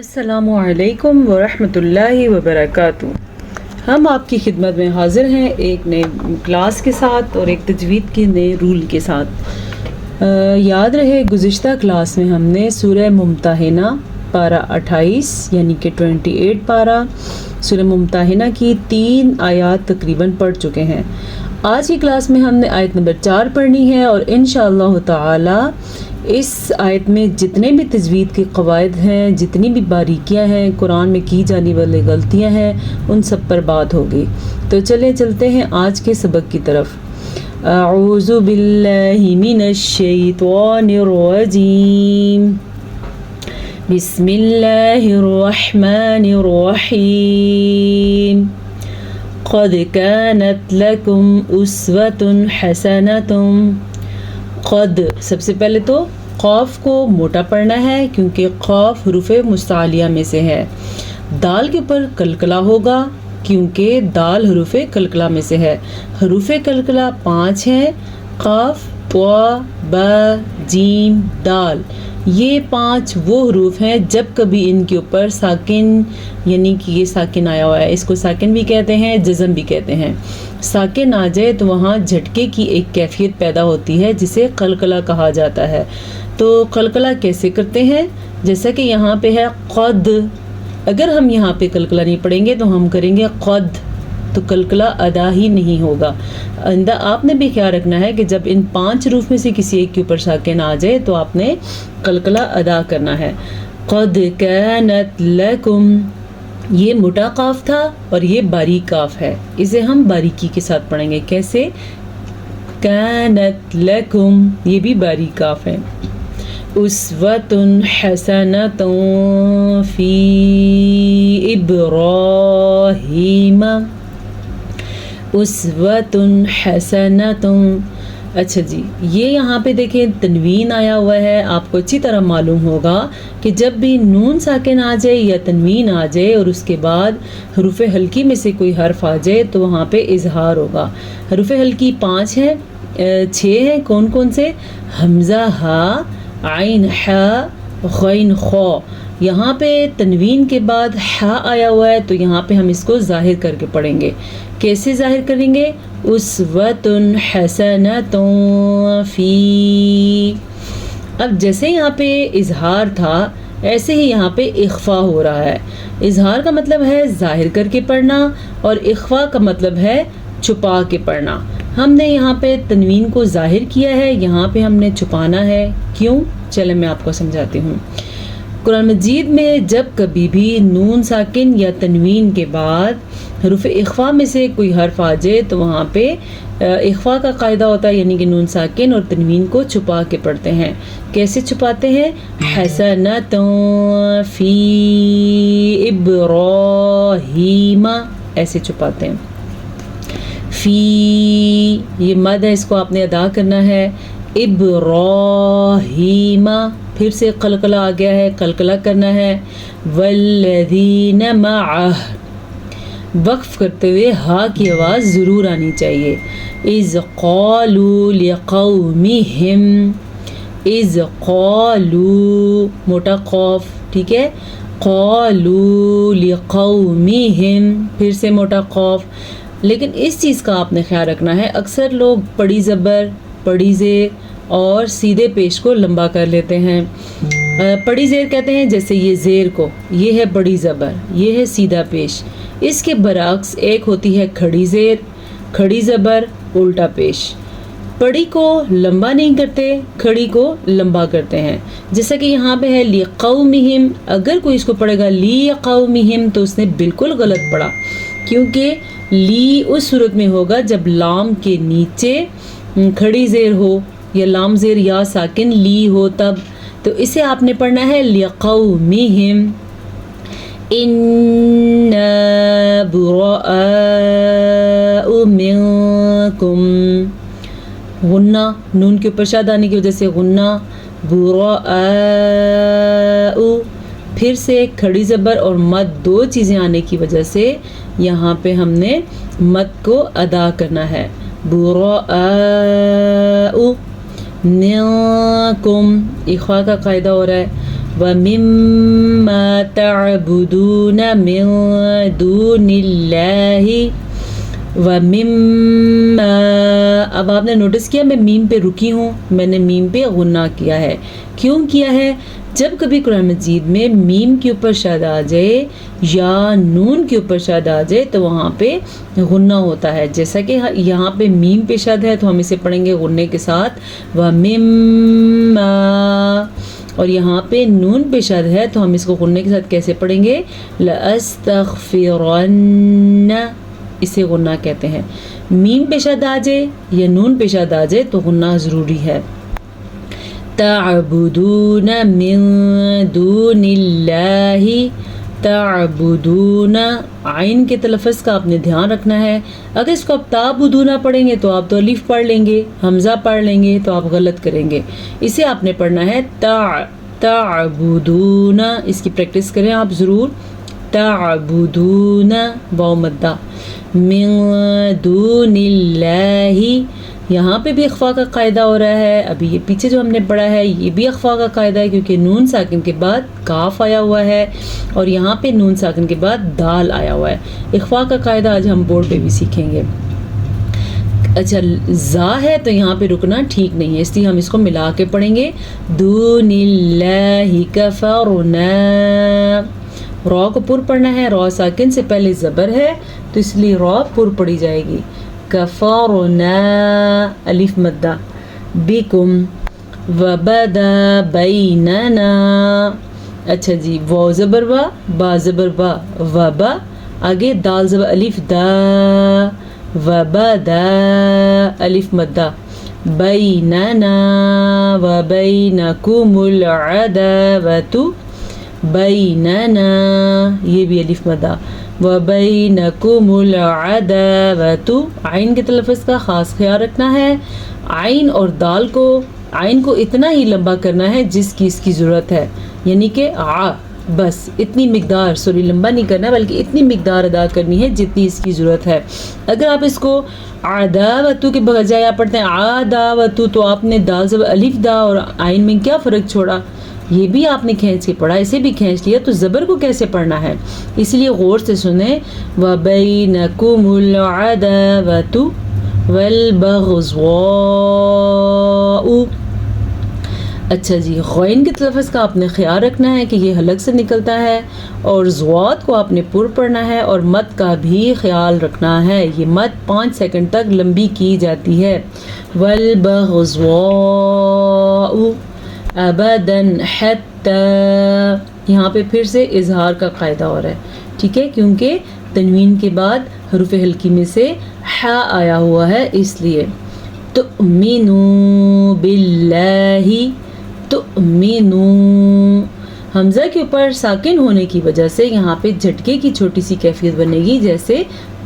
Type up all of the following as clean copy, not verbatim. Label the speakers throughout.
Speaker 1: السلام علیکم ورحمۃ اللہ وبرکاتہ۔ ہم آپ کی خدمت میں حاضر ہیں ایک نئے کلاس کے ساتھ اور ایک تجوید کے نئے رول کے ساتھ۔ یاد رہے گزشتہ کلاس میں ہم نے سورہ ممتحنہ پارہ 28 یعنی کہ 28 پارہ سورہ ممتحنہ کی 3 آیات تقریباً پڑھ چکے ہیں۔ آج کی کلاس میں ہم نے آیت نمبر 4 پڑھنی ہے اور انشاءاللہ تعالی اس آیت میں جتنے بھی تجوید کے قواعد ہیں، جتنی بھی باریکیاں ہیں، قرآن میں کی جانے والی غلطیاں ہیں، ان سب پر بات ہوگی۔ تو چلتے ہیں آج کے سبق کی طرف۔ اعوذ باللہ من الشیطان الرجیم، بسم اللہ الرحمن الرحیم۔ قد كانت لكم اسوة حسنة۔ قد سب سے پہلے تو قاف کو موٹا پڑھنا ہے کیونکہ قاف حروف مستعلیہ میں سے ہے۔ دال کے اوپر قلقلہ ہوگا کیونکہ دال حروف قلقلہ میں سے ہے۔ حروف قلقلہ 5 ہیں، قاف، طا، با، جیم، دال۔ یہ 5 وہ حروف ہیں جب کبھی ان کے اوپر ساکن یعنی کہ یہ ساکن آیا ہوا ہے، اس کو ساکن بھی کہتے ہیں، جزم بھی کہتے ہیں۔ ساکن آ جائے تو وہاں جھٹکے کی ایک کیفیت پیدا ہوتی ہے جسے قلقلہ کہا جاتا ہے۔ تو قلقلہ کیسے کرتے ہیں؟ جیسا کہ یہاں پہ ہے قد، اگر ہم یہاں پہ قلقلہ نہیں پڑھیں گے تو ہم کریں گے قد، تو قلقلہ ادا ہی نہیں ہوگا۔ آئندہ آپ نے بھی خیال رکھنا ہے کہ جب ان 5 حروف میں سے کسی ایک کے اوپر ساکن آ جائے تو آپ نے قلقلہ ادا کرنا ہے۔ قد کانت لکم، یہ موٹا قاف تھا اور یہ باریک قاف ہے، اسے ہم باریکی کے ساتھ پڑھیں گے۔ کیسے؟ کانت لکم، یہ بھی باریک قاف ہے۔ اسوۃ حسنۃ فی ابراہیم، اسوۃ حسنۃ۔ اچھا جی، یہ یہاں پہ دیکھیں تنوین آیا ہوا ہے، آپ کو اچھی طرح معلوم ہوگا کہ جب بھی نون ساکن آ جائے یا تنوین آ جائے اور اس کے بعد حروف حلقی میں سے کوئی حرف آ جائے تو وہاں پہ اظہار ہوگا۔ حروف حلقی 5 ہیں، 6 ہیں، کون کون سے؟ حمزہ، ہا، عین، حا، غین، خا۔ یہاں پہ تنوین کے بعد حا آیا ہوا ہے تو یہاں پہ ہم اس کو ظاہر کر کے پڑھیں گے۔ کیسے ظاہر کریں گے؟ اسوۃ حسنۃ فی۔ اب جیسے یہاں پہ اظہار تھا ایسے ہی یہاں پہ اخفا ہو رہا ہے۔ اظہار کا مطلب ہے ظاہر کر کے پڑھنا اور اخفا کا مطلب ہے چھپا کے پڑھنا۔ ہم نے یہاں پہ تنوین کو ظاہر کیا ہے، یہاں پہ ہم نے چھپانا ہے۔ کیوں؟ چلیں میں آپ کو سمجھاتی ہوں۔ قرآن مجید میں جب کبھی بھی نون ساکن یا تنوین کے بعد حروف اخفا میں سے کوئی حرف آ جائے تو وہاں پہ اخفا کا قاعدہ ہوتا ہے، یعنی کہ نون ساکن اور تنوین کو چھپا کے پڑھتے ہیں۔ کیسے چھپاتے ہیں؟ حسنۃ فی ابراہیم، ایسے چھپاتے ہیں۔ فی، یہ مد ہے، اس کو آپ نے ادا کرنا ہے۔ ابراہیم، پھر سے قلقلہ آ گیا ہے، قلقلہ کرنا ہے۔ والذین معہ، وقف کرتے ہوئے ہا کی آواز ضرور آنی چاہیے۔ اذ قالوا لقومہم، اذ قالوا، موٹا قاف، ٹھیک ہے۔ قالوا لقومہم، پھر سے موٹا قاف۔ لیکن اس چیز کا آپ نے خیال رکھنا ہے، اکثر لوگ بڑی زبر، بڑی زیر اور سیدھے پیش کو لمبا کر لیتے ہیں۔ بڑی زیر کہتے ہیں جیسے یہ زیر کو، یہ ہے بڑی زبر، یہ ہے سیدھا پیش۔ اس کے برعکس ایک ہوتی ہے کھڑی زیر، کھڑی زبر، الٹا پیش۔ بڑی کو لمبا نہیں کرتے، کھڑی کو لمبا کرتے ہیں۔ جیسا کہ یہاں پہ ہے لقومہم، اگر کوئی اس کو پڑھے گا لقومہم تو اس نے بالکل غلط پڑھا، کیونکہ لی اس صورت میں ہوگا جب لام کے نیچے کھڑی زیر ہو یا لام زیر یا ساکن لی ہو تب، تو اسے آپ نے پڑھنا ہے لقومہم۔ اِنَّا بُرَآءُ مِنْکُمْ، غنہ، نون کے اوپر شد آنے کی وجہ سے غنہ، براء، پھر سے کھڑی زبر اور مد 2 چیزیں آنے کی وجہ سے یہاں پہ ہم نے مد کو ادا کرنا ہے۔ براء منکم، اخفا کا قاعدہ ہو رہا ہے۔ وَمِمَّا تَعْبُدُونَ مِن دُونِ اللَّهِ وَمِمَّا. اب آپ نے نوٹس کیا میں میم پہ رکی ہوں، میں نے میم پہ غنہ کیا ہے. کیوں کیا ہے؟ جب کبھی قرآن مجید میں میم کے اوپر شد آ جائے یا نون کے اوپر شد آ جائے تو وہاں پہ غنہ ہوتا ہے. جیسا کہ یہاں پہ میم پہ شد ہے تو ہم اسے پڑھیں گے غنے کے ساتھ وَمِمَّا، اور یہاں پہ نون پہ شد ہے تو ہم اس کو غنے کے ساتھ کیسے پڑھیں گے؟ لَأَسْتَغْفِرَنَّ، اسے غنہ کہتے ہیں. میم پہ شد آ جائے یا نون پہ شد آ جائے تو غنہ ضروری ہے. تعبدون من دون اللہ، تعبدون، عین کے تلفظ کا آپ نے دھیان رکھنا ہے. اگر اس کو آپ تعبدون پڑھیں گے تو آپ تو الف پڑھ لیں گے، حمزہ پڑھ لیں گے تو آپ غلط کریں گے. اسے آپ نے پڑھنا ہے تعبدون. اس کی پریکٹس کریں آپ ضرور. تعبدون واو مدہ من دون اللہ، یہاں پہ بھی اخفا کا قاعدہ ہو رہا ہے. ابھی یہ پیچھے جو ہم نے پڑھا ہے یہ بھی اخفا کا قاعدہ ہے کیونکہ نون ساکن کے بعد کاف آیا ہوا ہے اور یہاں پہ نون ساکن کے بعد دال آیا ہوا ہے. اخفا کا قاعدہ آج ہم بورڈ پہ بھی سیکھیں گے. اچھا زا ہے تو یہاں پہ رکنا ٹھیک نہیں ہے، اس لیے ہم اس کو ملا کے پڑھیں گے. دون اللہ کفرنا، را کو پر پڑھنا ہے، را ساکن سے پہلے زبر ہے تو اس لیے را پر پڑھی جائے گی. کفرنا الف مدہ بکم وبدا بیننا. اچھا جی، واو زبر وا، با زبر با، وبا، آگے دال زبر الف دا، وبدا الف مدہ بیننا وبینکم العداوۃ، بیننا یہ بھی الف مدہ وَبَيْنَكُمُ الْعَدَاوَةُ. عین کے تلفظ کا خاص خیال رکھنا ہے. عین اور دال کو، عین کو اتنا ہی لمبا کرنا ہے جس کی اس کی ضرورت ہے، یعنی کہ بس اتنی مقدار، سوری لمبا نہیں کرنا بلکہ اتنی مقدار ادا کرنی ہے جتنی اس کی ضرورت ہے. اگر آپ اس کو عداوۃ کے بجائے آپ پڑھتے ہیں عداوۃ تو آپ نے دال زبر الف دا اور عین میں کیا فرق چھوڑا؟ یہ بھی آپ نے کھینچ کے پڑھا، اسے بھی کھینچ لیا، تو زبر کو کیسے پڑھنا ہے؟ اس لیے غور سے سنیں. وَبَيْنَكُمُ الْعَدَاوَةُ وَالْبَغْضَاءُ. اچھا جی، غین کے تلفظ کا آپ نے خیال رکھنا ہے کہ یہ حلق سے نکلتا ہے اور زوات کو آپ نے پر پڑھنا ہے اور مد کا بھی خیال رکھنا ہے. یہ مد 5 سیکنڈ تک لمبی کی جاتی ہے. وَالْبَغْضَاءُ ابداً حتی، یہاں پہ پھر سے اظہار کا قاعدہ ہو رہا ہے، ٹھیک ہے، کیونکہ تنوین کے بعد حروف حلقی میں سے ح آیا ہوا ہے اس لیے. تؤمنوا باللہ، تؤمنوا، حمزہ کے اوپر ساکن ہونے کی وجہ سے یہاں پہ جھٹکے کی چھوٹی سی کیفیت بنے گی. جیسے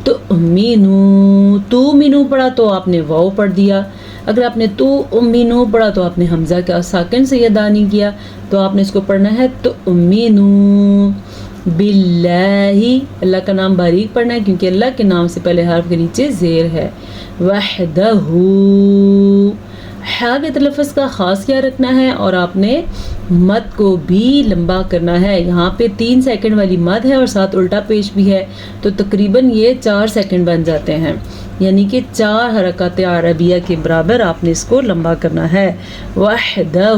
Speaker 1: تؤمنوا، تو مینو پڑھا تو آپ نے واو پڑھ دیا. اگر آپ نے تو امینو پڑھا تو آپ نے حمزہ کا ساکن سے ادا نہیں کیا، تو آپ نے اس کو پڑھنا ہے تؤمنو باللہ. اللہ کا نام باریک پڑھنا ہے کیونکہ اللہ کے نام سے پہلے حرف کے نیچے زیر ہے. وحدہ، حا کے تلفظ کا خاص خیال رکھنا ہے اور آپ نے مد کو بھی لمبا کرنا ہے. یہاں پہ 3 سیکنڈ والی مد ہے اور ساتھ الٹا پیش بھی ہے تو تقریباً یہ 4 سیکنڈ بن جاتے ہیں، یعنی کہ 4 حرکات عربیہ کے برابر آپ نے اس کو لمبا کرنا ہے. وحدہ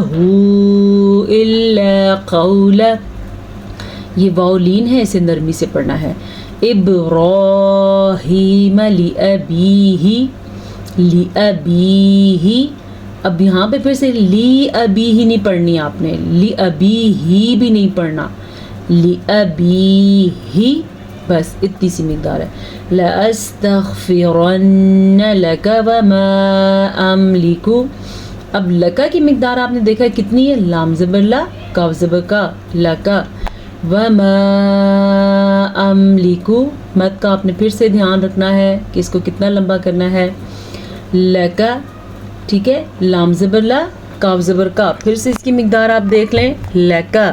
Speaker 1: الا قول، یہ واولین ہے، اسے نرمی سے پڑھنا ہے. ابراہیم لأبیہ، لأبیہ، اب یہاں پہ پھر سے لی ابیہ نہیں پڑھنی آپ نے، لی ابیہ بھی نہیں پڑھنا، لی ابیہ، بس اتنی سی مقدار ہے. لَأَسْتَغْفِرَنَّ لَكَ وَمَا أَمْلِكُ، اب لکا کی مقدار آپ نے دیکھا کتنی ہے، لام زبر لا، کاف زبر کا، لکا. وَمَا أَمْلِكُ، مد کا آپ نے پھر سے دھیان رکھنا ہے کہ اس کو کتنا لمبا کرنا ہے. لکا، ٹھیک ہے، لام زبر لا، کاف زبر کا، پھر سے اس کی مقدار آپ دیکھ لیں، لکا.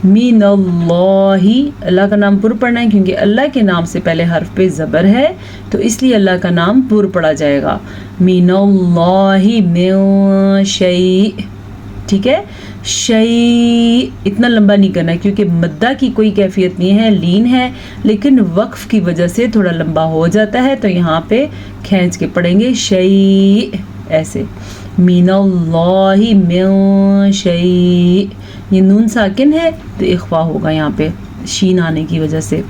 Speaker 1: من اللہ، اللہ کا نام پر پڑھنا ہے کیونکہ اللہ کے نام سے پہلے حرف پہ زبر ہے تو اس لیے اللہ کا نام پر پڑھا جائے گا. من اللہ من شیء، ٹھیک ہے. شیء اتنا لمبا نہیں کرنا ہے کیونکہ مدہ کی کوئی کیفیت نہیں ہے، لین ہے، لیکن وقف کی وجہ سے تھوڑا لمبا ہو جاتا ہے، تو یہاں پہ کھینچ کے پڑھیں گے شیء ایسے، من اللہ من شیء، یہ نون ساکن ہے تو اخفا ہوگا یہاں پہ شین آنے کی وجہ سے.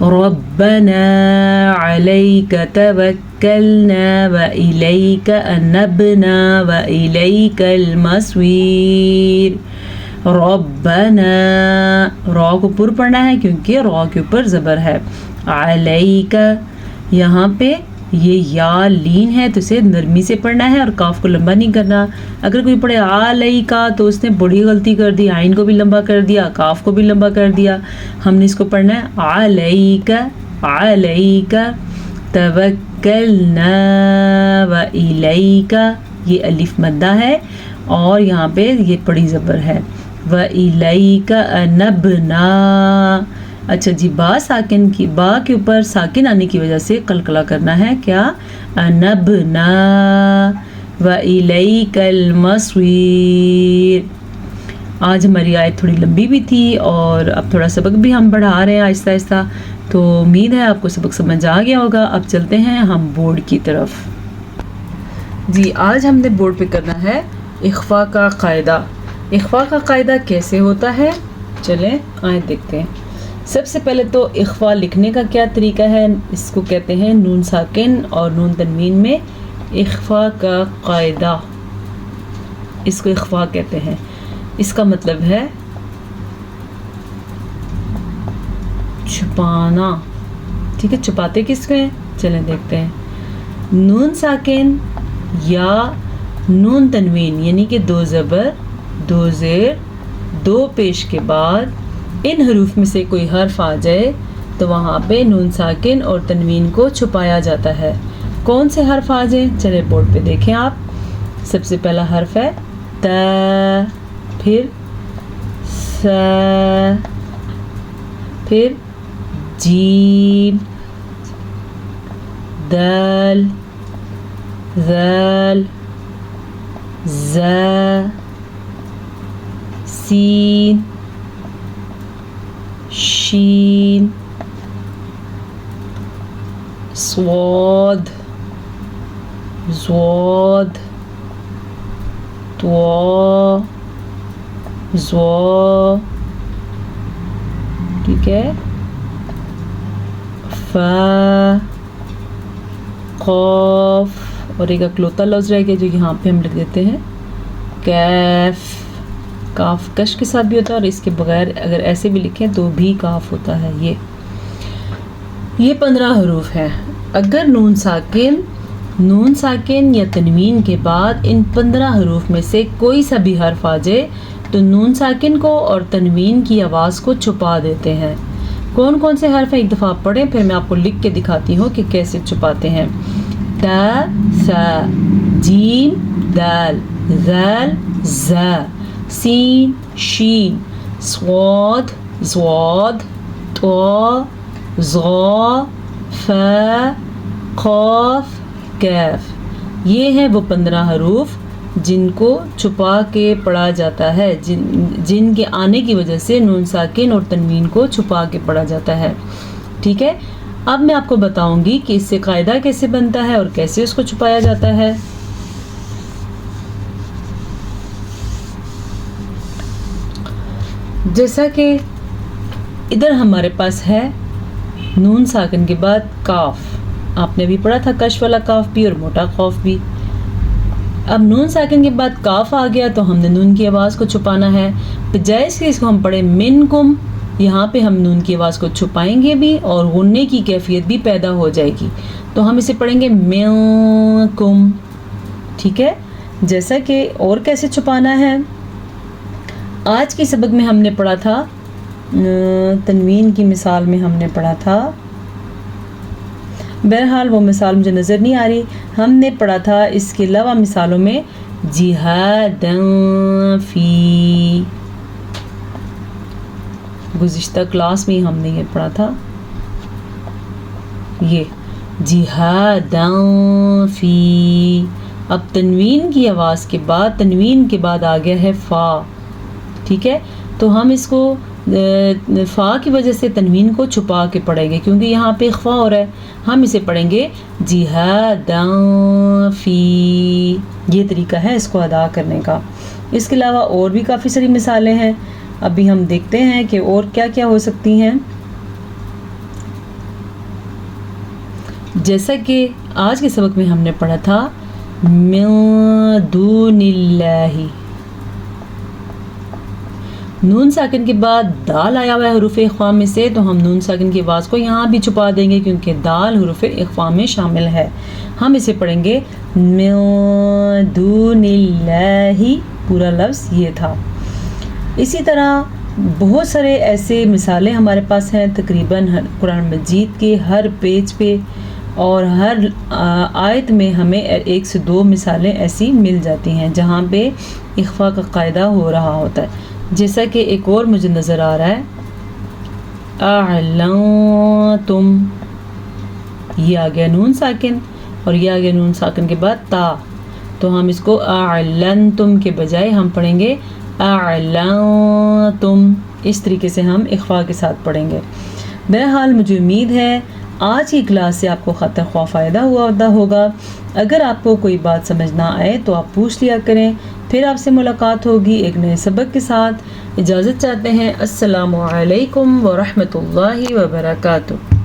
Speaker 1: ربنا علیک توکلنا وإلیک انبنا وإلیک المصیر. ربنا را کو پر پڑھنا ہے کیونکہ را کے اوپر زبر ہے. علیک یہاں پہ یہ یا لین ہے تو اسے نرمی سے پڑھنا ہے اور کاف کو لمبا نہیں کرنا. اگر کوئی پڑھے علیکا تو اس نے بڑی غلطی کر دی، عین کو بھی لمبا کر دیا، کاف کو بھی لمبا کر دیا. ہم نے اس کو پڑھنا ہے علیکا علیکا توکلنا وإلیکا، یہ الف مدہ ہے اور یہاں پہ یہ بڑی زبر ہے. وإلیک انبنا. اچھا جی، با ساکن کی، با کے اوپر ساکن آنے کی وجہ سے قلقلہ کرنا ہے. کیا؟ انبنا وإلیک المصیر. آج ہماری آیت تھوڑی لمبی بھی تھی اور اب تھوڑا سبق بھی ہم بڑھا رہے ہیں آہستہ آہستہ، تو امید ہے آپ کو سبق سمجھ آ گیا ہوگا. اب چلتے ہیں ہم بورڈ کی طرف. جی آج ہم نے بورڈ پہ کرنا ہے اخفا کا قاعدہ. اخفا کا قاعدہ کیسے ہوتا ہے چلیں آئیں دیکھتے ہیں. سب سے پہلے تو اخفا لکھنے کا کیا طریقہ ہے، اس کو کہتے ہیں نون ساکن اور نون تنوین میں اخفا کا قاعدہ، اس کو اخفا کہتے ہیں. اس کا مطلب ہے چھپانا. ٹھیک ہے، چھپاتے کس کو ہیں چلیں دیکھتے ہیں. نون ساکن یا نون تنوین یعنی کہ دو زبر دو زیر دو پیش کے بعد ان حروف میں سے کوئی حرف آ جائے تو وہاں پہ نون ساکن اور تنوین کو چھپایا جاتا ہے. کون سے حرف آ جائیں چلے بورڈ پہ دیکھیں آپ. سب سے پہلا حرف ہے تا، پھر س، پھر جیم، دال، ذال، ز، سین، شین، صاد، ضاد، طا، ظا. ٹھیک ہے، فا، قاف، اور ایک اکلوتا لفظ رہ گیا جو یہاں پہ ہم لکھ دیتے ہیں کیف. کاف کش کے ساتھ بھی ہوتا ہے اور اس کے بغیر اگر ایسے بھی لکھیں تو بھی کاف ہوتا ہے. یہ 15 حروف ہیں. اگر نون ساکن یا تنوین کے بعد ان 15 حروف میں سے کوئی سا بھی حرف آ جائے تو نون ساکن کو اور تنوین کی آواز کو چھپا دیتے ہیں. کون کون سے حرف ہیں ایک دفعہ پڑھیں پھر میں آپ کو لکھ کے دکھاتی ہوں کہ کیسے چھپاتے ہیں. تا، سا، جیم، دال، ذال، زا، سین، شین، صاد، ضاد، طا، ظا، فا، قاف، کیف. یہ ہیں وہ 15 حروف جن کو چھپا کے پڑھا جاتا ہے، جن کے آنے کی وجہ سے نون ساکن اور تنوین کو چھپا کے پڑھا جاتا ہے. ٹھیک ہے، اب میں آپ کو بتاؤں گی کہ اس سے قاعدہ کیسے بنتا ہے اور کیسے اس کو چھپایا جاتا ہے. جیسا کہ ادھر ہمارے پاس ہے نون ساکن کے بعد کاف. آپ نے بھی پڑھا تھا کش والا کاف بھی اور موٹا قاف بھی. اب نون ساکن کے بعد کاف آ گیا تو ہم نے نون کی آواز کو چھپانا ہے. بجائے اس کے اس کو ہم پڑھیں منکم، یہاں پہ ہم نون کی آواز کو چھپائیں گے بھی اور غننے کی کیفیت بھی پیدا ہو جائے گی، تو ہم اسے پڑھیں گے منکم. ٹھیک ہے، جیسا کہ اور کیسے چھپانا ہے آج کے سبق میں ہم نے پڑھا تھا. تنوین کی مثال میں ہم نے پڑھا تھا، بہرحال وہ مثال مجھے نظر نہیں آ رہی. ہم نے پڑھا تھا اس کے علاوہ مثالوں میں جہادن فی، گزشتہ کلاس میں ہم نے یہ پڑھا تھا، یہ جہادن فی. اب تنوین کی آواز کے بعد، تنوین کے بعد آ گیا ہے فا، ٹھیک ہے، تو ہم اس کو فا کی وجہ سے تنوین کو چھپا کے پڑھیں گے کیونکہ یہاں پہ اخفا ہو رہا ہے. ہم اسے پڑھیں گے جہاداں فی. یہ طریقہ ہے اس کو ادا کرنے کا. اس کے علاوہ اور بھی کافی ساری مثالیں ہیں. ابھی ہم دیکھتے ہیں کہ اور کیا کیا ہو سکتی ہیں. جیسا کہ آج کے سبق میں ہم نے پڑھا تھا من دون اللہ، نون ساکن کے بعد دال آیا ہوا ہے حروف اخفا میں سے، تو ہم نون ساکن کی آواز کو یہاں بھی چھپا دیں گے کیونکہ دال حروف اخفا میں شامل ہے. ہم اسے پڑھیں گے من دون اللہ، پورا لفظ یہ تھا. اسی طرح بہت سارے ایسے مثالیں ہمارے پاس ہیں، تقریباً قرآن مجید کے ہر پیج پہ اور ہر آیت میں ہمیں 1 سے 2 مثالیں ایسی مل جاتی ہیں جہاں پہ اخفا کا قاعدہ ہو رہا ہوتا ہے. جیسا کہ ایک اور مجھے نظر آ رہا ہے اعلنتم، یہ آ گیا نون ساکن اور یہ آ گیا نون ساکن کے بعد تا، تو ہم اس کو اعلنتم کے بجائے ہم پڑھیں گے اعلنتم. اس طریقے سے ہم اخفا کے ساتھ پڑھیں گے. بہرحال مجھے امید ہے آج کی کلاس سے آپ کو خاطر خواہ فائدہ ہوگا. اگر آپ کو کوئی بات سمجھ نہ آئے تو آپ پوچھ لیا کریں. پھر آپ سے ملاقات ہوگی ایک نئے سبق کے ساتھ. اجازت چاہتے ہیں. السلام علیکم ورحمۃ اللہ وبرکاتہ.